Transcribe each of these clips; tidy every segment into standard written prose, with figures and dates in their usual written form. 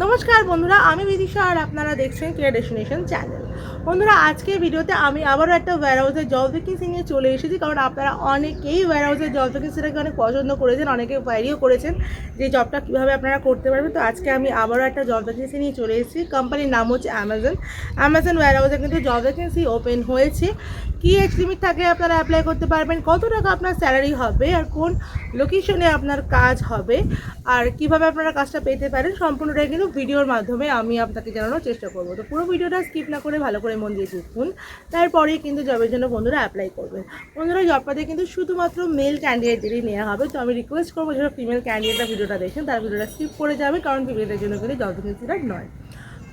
নমস্কার বন্ধুরা, আমি বিদিশা আর আপনারা দেখছেন কেয়ার ডেস্টিনেশন চ্যানেল। বন্ধুরা, আজকের ভিডিওতে আমি আবারও একটা ওয়্যারহাউসের জব ভ্যাকেন্সি নিয়ে চলে এসেছি। কারণ আপনারা অনেকেই ওয়্যারহাউসের জব ভ্যাকেন্সিটাকে অনেক পছন্দ করেছেন, অনেকে কোয়ারিও করেছেন যে জবটা কীভাবে আপনারা করতে পারবেন। তো আজকে আমি আবারও একটা জব ভ্যাকেন্সি নিয়ে চলে এসেছি। কোম্পানির নাম হচ্ছে অ্যামাজন ওয়্যারহাউসে কিন্তু জব ভ্যাকেন্সি ওপেন হয়েছে। কী এজ লিমিট থাকে আপনারা অ্যাপ্লাই করতে পারবেন, কত টাকা আপনার স্যালারি হবে, আর কোন লোকেশনে আপনার কাজ হবে, আর কিভাবে আপনারা কাজটা পেতে পারেন, সম্পূর্ণটাই কিন্তু ভিডিওর মাধ্যমে আমি আপনাকে জানানোর চেষ্টা করব। তো পুরো ভিডিওটা স্কিপ না করে ভালো করে মন দিয়ে দেখুন, তারপরেই কিন্তু জবের জন্য বন্ধুরা অ্যাপ্লাই করবেন। বন্ধুরা, জবটাতে কিন্তু শুধুমাত্র মেল ক্যান্ডিডেটদেরই নেওয়া হবে। তো আমি রিকোয়েস্ট করবো যারা ফিমেল ক্যান্ডিডেটরা ভিডিওটা দেখেন তারা ভিডিওটা স্কিপ করে যাবে, কারণ ফিমেলদের জন্য কিন্তু জব ভ্যাকেন্সিটা নয়।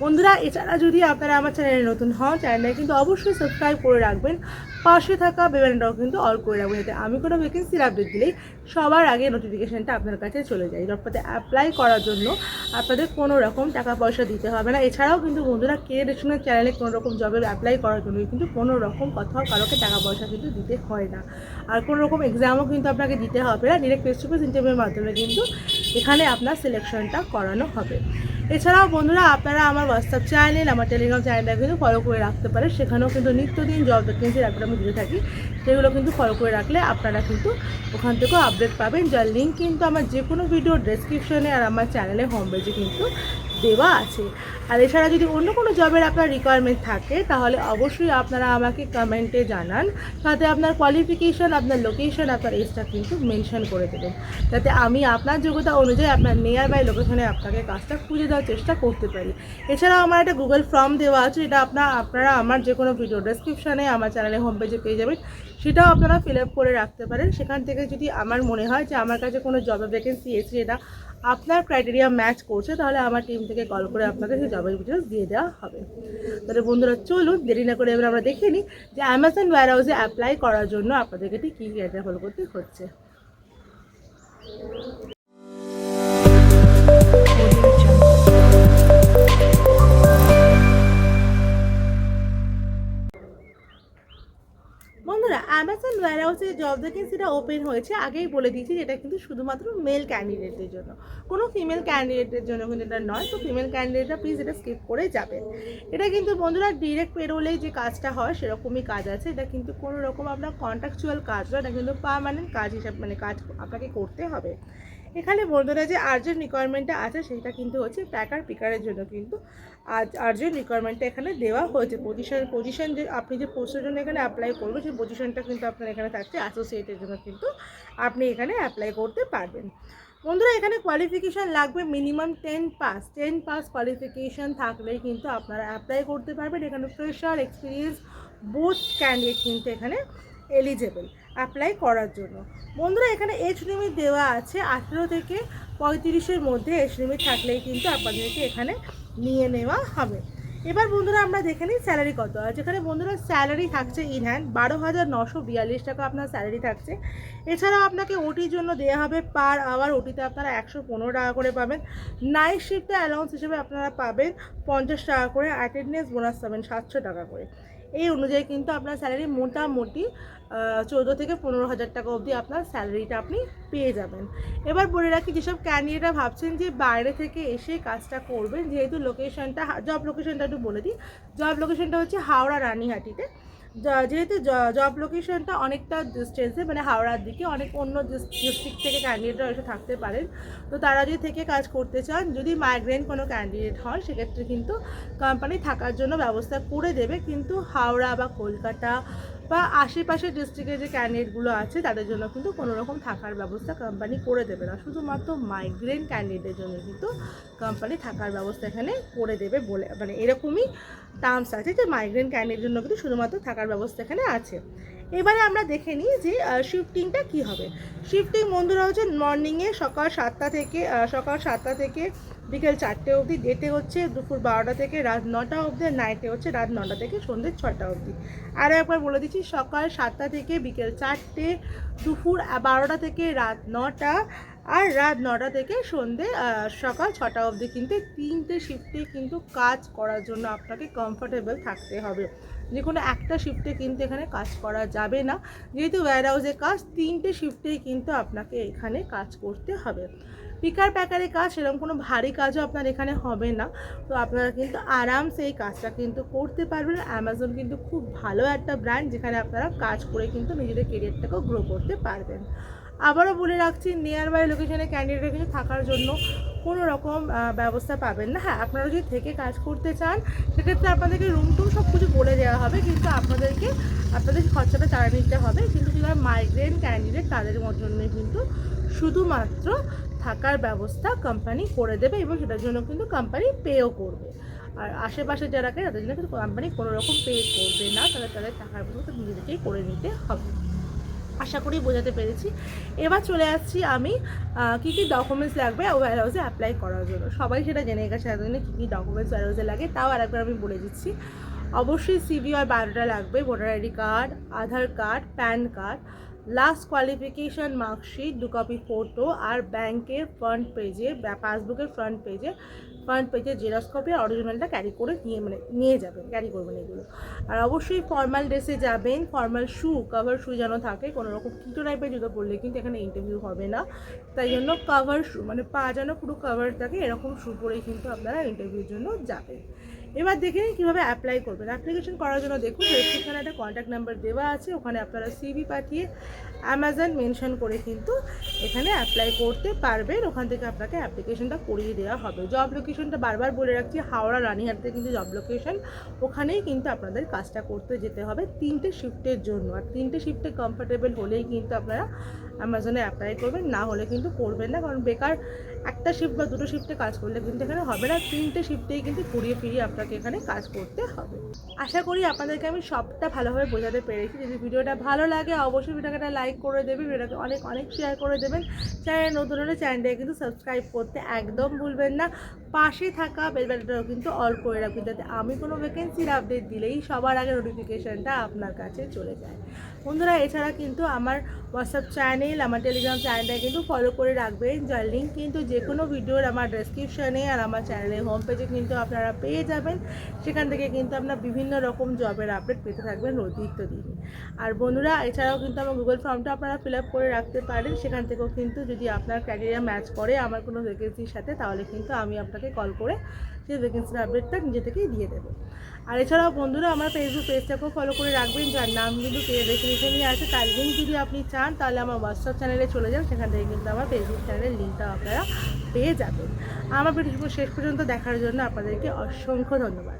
বন্ধুরা, এছাড়া যদি আপনারা আমার চ্যানেলে নতুন হন, চ্যানেলটা কিন্তু অবশ্যই সাবস্ক্রাইব করে রাখবেন, পাশে থাকা বেল বাটনটাও কিন্তু অল করে রাখবেন, যাতে আমি কোনো ভ্যাকেন্সির আপডেট দিলেই সবার আগে নোটিফিকেশানটা আপনার কাছে চলে যায়। জবটাতে অ্যাপ্লাই করার জন্য আপনাদের কোনো রকম টাকা পয়সা দিতে হবে না। এছাড়াও কিন্তু বন্ধুরা, কেয়ার ডেস্টিনেশন চ্যানেলে কোনো রকম জবের অ্যাপ্লাই করার জন্য কিন্তু কোনো রকম কোথাও কারোকে টাকা পয়সা কিন্তু দিতে হয় না, আর কোনো রকম এক্সামও কিন্তু আপনাকে দিতে হবে না। ডিরেক্ট ফেস টু ফেস ইন্টারভিউর মাধ্যমে কিন্তু এখানে আপনার সিলেকশনটা করানো হবে। এছাড়াও বন্ধুরা, আপনারা আমার হোয়াটসঅ্যাপ চ্যানেল, আমার টেলিগ্রাম চ্যানেলটা কিন্তু ফলো করে রাখতে পারেন। সেখানেও কিন্তু নিত্যদিন জব ভ্যাকেন্সির আপডেট আমি দিতে থাকি। সেগুলো কিন্তু ফলো করে রাখলে আপনারা কিন্তু ওখান থেকেও আপডেট পাবেন, যার লিঙ্ক কিন্তু আমার যে কোনো ভিডিও ডেসক্রিপশনে আর আমার চ্যানেলে হোম পেজে কিন্তু দেওয়া আছে। আর এছাড়া যদি অন্য কোনো জবের আপনার রিকোয়ারমেন্ট থাকে তাহলে অবশ্যই আপনারা আমাকে কমেন্টে জানান, সাথে আপনার কোয়ালিফিকেশান, আপনার লোকেশন, আপনার এজটা কিন্তু মেনশন করে দেবেন, যাতে আমি আপনার যোগ্যতা অনুযায়ী আপনার নিয়ার বাই লোকেশনে আপনাকে কাজটা খুঁজে দেওয়ার চেষ্টা করতে পারি। এছাড়াও আমার একটা গুগল ফর্ম দেওয়া আছে, যেটা আপনারা আমার যে কোনো ভিডিও ডেসক্রিপশানে আমার চ্যানেলে হোম পেজে পেয়ে যাবেন। সেটাও আপনারা ফিল আপ করে রাখতে পারেন। সেখান থেকে যদি আমার মনে হয় যে আমার কাছে কোনো জবের ভ্যাকেন্সি এসে যেটা আপনার ক্রাইটেরিয়া ম্যাচ করছে, তাহলে আমার টিম থেকে কল করে আপনাকে সেই জবের ডিটেলস দিয়ে দেওয়া হবে। তাহলে বন্ধুরা, চলুন দেরি না করে এবার আমরা দেখে নিই যে অ্যামাজন ওয়্যারহাউসে অ্যাপ্লাই করার জন্য আপনাদেরকে ঠিক কী ক্রাইটেরিয়া ফলো করতে হচ্ছে। বন্ধুরা, অ্যামাজন ওয়্যারহাউসে জব ভ্যাকেন্সিটা ওপেন হয়েছে, আগেই বলে দিয়েছি যে এটা কিন্তু শুধুমাত্র মেল ক্যান্ডিডেটদের জন্য, কোনো ফিমেল ক্যান্ডিডেটের জন্য কিন্তু এটা নয়। তো ফিমেল ক্যান্ডিডেটরা প্লিজ এটা স্কিপ করে যাবেন। এটা কিন্তু বন্ধুরা ডিরেক্ট পেরোলেই যে কাজটা হয় সেরকমই কাজ আছে। এটা কিন্তু কোনো রকম আপনার কন্ট্রাকচুয়াল কাজ নয়, এটা কিন্তু পার্মানেন্ট কাজ হিসাবে কাজ আপনাকে করতে হবে। এখানে বন্ধুরা যে আর্জেন্ট রিকোয়ারমেন্টটা আছে সেটা কিন্তু হচ্ছে প্যাকার পিকারের জন্য কিন্তু আর্জেন্ট রিকোয়ারমেন্টটা এখানে দেওয়া হয়েছে। পজিশন যে আপনি যে পোস্টের জন্য এখানে অ্যাপ্লাই করবেন, সেই পজিশনটা কিন্তু আপনার এখানে থাকছে অ্যাসোসিয়েটের জন্য, কিন্তু আপনি এখানে অ্যাপ্লাই করতে পারবেন। বন্ধুরা, এখানে কোয়ালিফিকেশান লাগবে মিনিমাম 10 পাস কোয়ালিফিকেশান থাকলেই কিন্তু আপনারা অ্যাপ্লাই করতে পারবেন। এখানে ফ্রেশার, এক্সপিরিয়েন্স বোথ ক্যান্ডিডেট কিন্তু এখানে এলিজেবল অ্যাপ্লাই করার জন্য। বন্ধুরা, এখানে এজ লিমিট দেওয়া আছে 18 থেকে 35-এর মধ্যে এজ লিমিট থাকলেই কিন্তু আপনাদেরকে এখানে নিয়ে নেওয়া হবে। এবার বন্ধুরা আমরা দেখে নিই স্যালারি কত আছে। এখানে বন্ধুরা স্যালারি থাকছে ইন হ্যান্ড 12,942 টাকা আপনার স্যালারি থাকছে। এছাড়াও আপনাকে ওটির জন্য দেওয়া হবে পার আওয়ার, ওটিতে আপনারা 115 টাকা করে পাবেন। নাইট শিফটে অ্যালাউন্স হিসেবে আপনারা পাবেন 50 টাকা করে, অ্যাটেন্ডেন্স বোনাস পাবেন 700 টাকা করে। এই অনুযায়ী কিন্তু আপনার স্যালারি মোটামুটি 14 থেকে 15,000 টাকা অবধি আপনার স্যালারিটা আপনি পেয়ে যাবেন। এবার বলে রাখি, যেসব ক্যান্ডিডেটরা ভাবছেন যে বাইরে থেকে এসে কাজটা করবেন, যেহেতু লোকেশনটা, জব লোকেশনটা একটু বলে দিই। জব লোকেশনটা হচ্ছে হাওড়া রানীহাটিতে। যেহেতু জব লোকেশনটা অনেকটা ডিস্টেন্সে, হাওড়ার দিকে, অনেক অন্য ডিস্ট্রিক্ট থেকে ক্যান্ডিডেটরা এসে থাকতে পারেন। তো তারা যদি থেকে কাজ করতে চান, যদি মাইগ্রেন্ট কোনো ক্যান্ডিডেট হন, সেক্ষেত্রে কিন্তু কোম্পানি থাকার জন্য ব্যবস্থা করে দেবে। কিন্তু হাওড়া বা কলকাতা বা আশেপাশের ডিস্ট্রিক্টে যে ক্যান্ডিডেটগুলো আছে তাদের জন্য কিন্তু কোনো রকম থাকার ব্যবস্থা কোম্পানি করে দেবে না। শুধুমাত্র মাইগ্রেন্ট ক্যান্ডিডেটের জন্য কিন্তু কোম্পানি থাকার ব্যবস্থা এখানে করে দেবে বলে, এরকমই টার্মস আছে যে মাইগ্রেন্ট ক্যান্ডিডেটের জন্য কিন্তু শুধুমাত্র থাকার ব্যবস্থা এখানে আছে। এবারে আমরা দেখে নিই যে শিফটিংটা কী হবে। শিফটিং বন্ধুরা হচ্ছে মর্নিংয়ে সকাল 7টা থেকে বিকেল 4টে অবধি, ডেটে হচ্ছে দুপুর 12টা থেকে রাত 9টা অবধি, নাইটে হচ্ছে রাত 9টা থেকে সন্ধ্যে 6টা অবধি। আরও একবার বলে দিচ্ছি, সকাল 7টা থেকে বিকেল 4টে, দুপুর 12টা থেকে রাত 9টা, আর রাত 9টা থেকে সন্ধ্যে সকাল 6টা অবধি কিন্তু 3টে শিফটে কিন্তু কাজ করার জন্য আপনাকে কমফোর্টেবল থাকতে হবে। যে কোনো একটা শিফটে কিন্তু এখানে কাজ করা যাবে না, যেহেতু ওয়্যারহাউসে কাজ 3টে শিফটেই কিন্তু আপনাকে এখানে কাজ করতে হবে। পিকার প্যাকারে কাজ, সেরকম কোনো ভারী কাজও আপনার এখানে হবে না। তো আপনারা কিন্তু আরামসে এই কাজটা কিন্তু করতে পারবেন। অ্যামাজন কিন্তু খুব ভালো একটা ব্র্যান্ড, যেখানে আপনারা কাজ করে কিন্তু নিজেদের কেরিয়ারটাকেও গ্রো করতে পারবেন। আবারও বলে রাখছি, নিয়ার বাই লোকেশনে ক্যান্ডিডেটের কিন্তু থাকার জন্য কোনো রকম ব্যবস্থা পাবেন না। হ্যাঁ, আপনারা যদি থেকে কাজ করতে চান সেক্ষেত্রে আপনাদেরকে রুম টুম সব কিছু বলে দেওয়া হবে, কিন্তু আপনাদের খরচাটা চালা নিতে হবে। কিন্তু যারা মাইগ্রেন্ট ক্যান্ডিডেট তাদের জন্য কিন্তু শুধুমাত্র থাকার ব্যবস্থা কোম্পানি করে দেবে, এবং সেটার জন্য কিন্তু কোম্পানি পেও করবে। আর আশেপাশে যারা তাদের জন্য কিন্তু কোম্পানি কোনো রকম পে করবে না, তাদের টাকার ব্যবস্থা নিজেদেরকেই করে নিতে হবে। আশা করি বোঝাতে পেরেছি। এবার চলে আসছি আমি কী কী ডকুমেন্টস লাগবে ওয়্যার হাউসে অ্যাপ্লাই করার জন্য। সবাই সেটা জেনে গেছে এতদিনে কী কী ডকুমেন্টস ওয়্যার হাউসে লাগে, তাও আরেকবার আমি বলে দিচ্ছি। অবশ্যই সিভি আর বায়োডাটা লাগবে, voter ID card, Aadhaar card, PAN card, last qualification marksheet, 2 copy photo, আর ব্যাংকের ফ্রন্ট পেজে পাসবুকের ফ্রন্ট পেজে জেরক্স কপি আর অরিজিনালটা ক্যারি করে নিয়ে যাবেন, ক্যারি করবেন এগুলো। আর অবশ্যই ফর্মাল ড্রেসে যাবেন, ফর্মাল কভার শু যেন থাকে। কোনো রকম কিটো টাইপের জুতো পরলে কিন্তু এখানে ইন্টারভিউ হবে না, তাই জন্য কভার শু পা যেন পুরো কভার থাকে, এরকম শু পরেই কিন্তু আপনারা ইন্টারভিউর জন্য যাবেন। এবার দেখে নিন কীভাবে অ্যাপ্লাই করবেন। অ্যাপ্লিকেশন করার জন্য দেখুন ডেসক্রিপশনে একটা কন্ট্যাক্ট নাম্বার দেওয়া আছে, ওখানে আপনারা সিভি পাঠিয়ে অ্যামাজন মেনশন করে কিন্তু এখানে অ্যাপ্লাই করতে পারবেন। ওখান থেকে আপনাকে অ্যাপ্লিকেশনটা করিয়ে দেওয়া হবে। জব লোকেশনটা বারবার বলে রাখছি, হাওড়া রানীহাটতে কিন্তু জব লোকেশন, ওখানেই কিন্তু আপনাদের কাজটা করতে যেতে হবে 3টে শিফটের জন্য। আর 3টে শিফটে কমফোর্টেবল হলেই কিন্তু আপনারা অ্যামাজনে অ্যাপ্লাই করবেন, না হলে কিন্তু করবেন না। কারণ বেকার একটা শিফট বা 2টো শিফটে কাজ করলে কিন্তু এখানে হবে না, 3টে শিফটেই কিন্তু ঘুরিয়ে ফিরিয়ে আপনাকে এখানে কাজ করতে হবে। আশা করি আপনাদেরকে আমি সবটা ভালোভাবে বোঝাতে পেরেছি। যদি ভিডিওটা ভালো লাগে অবশ্যই ভিডিওটা লাইক করে দেবেন, ভিডিওটাকে অনেক শেয়ার করে দেবেন। চ্যানেল নতুন হলে চ্যানেলটাকে কিন্তু সাবস্ক্রাইব করতে একদম ভুলবেন না। পাশে থাকা বেল বাটনটাও কিন্তু অল করে রাখবেন, যাতে আমি কোনো ভ্যাকেন্সির আপডেট দিলেই সবার আগে নোটিফিকেশানটা আপনার কাছে চলে যায়। বন্ধুরা, এছাড়া কিন্তু আমার হোয়াটসঅ্যাপ চ্যানেল, আমার টেলিগ্রাম চ্যানেলটা কিন্তু ফলো করে রাখবেন, যার লিঙ্ক কিন্তু যে কোনো ভিডিওর আমার ডেসক্রিপশানে আর আমার চ্যানেলের হোম পেজে কিন্তু আপনারা পেয়ে যাবেন। সেখান থেকে কিন্তু আপনারা বিভিন্ন রকম জবের আপডেট পেতে থাকবেন নিত্যদিন। আর বন্ধুরা, এছাড়াও কিন্তু আমার গুগল ফর্মটা আপনারা ফিল আপ করে রাখতে পারেন। সেখান থেকেও কিন্তু যদি আপনার ক্রাইটেরিয়া ম্যাচ করে আমার কোনো ভ্যাকেন্সির সাথে, তাহলে কিন্তু আমি আপনাকে কল করে সেই ভ্যাকেন্সির আপডেটটা নিজে থেকেই দিয়ে দেবো। আর এছাড়াও বন্ধুরা, আমার ফেসবুক পেজটাকেও ফলো করে রাখবেন, যার নাম কিন্তু ডেসক্রিপশনে আছে। তার লিঙ্ক যদি আপনি চান তাহলে আমার হোয়াটসঅ্যাপ চ্যানেলে চলে যান, সেখান থেকে কিন্তু আমার ফেসবুক চ্যানেলের লিঙ্কটা আপনারা পেয়ে যাবেন। আমার ভিডিও শেষ পর্যন্ত দেখার জন্য আপনাদেরকে অসংখ্য ধন্যবাদ।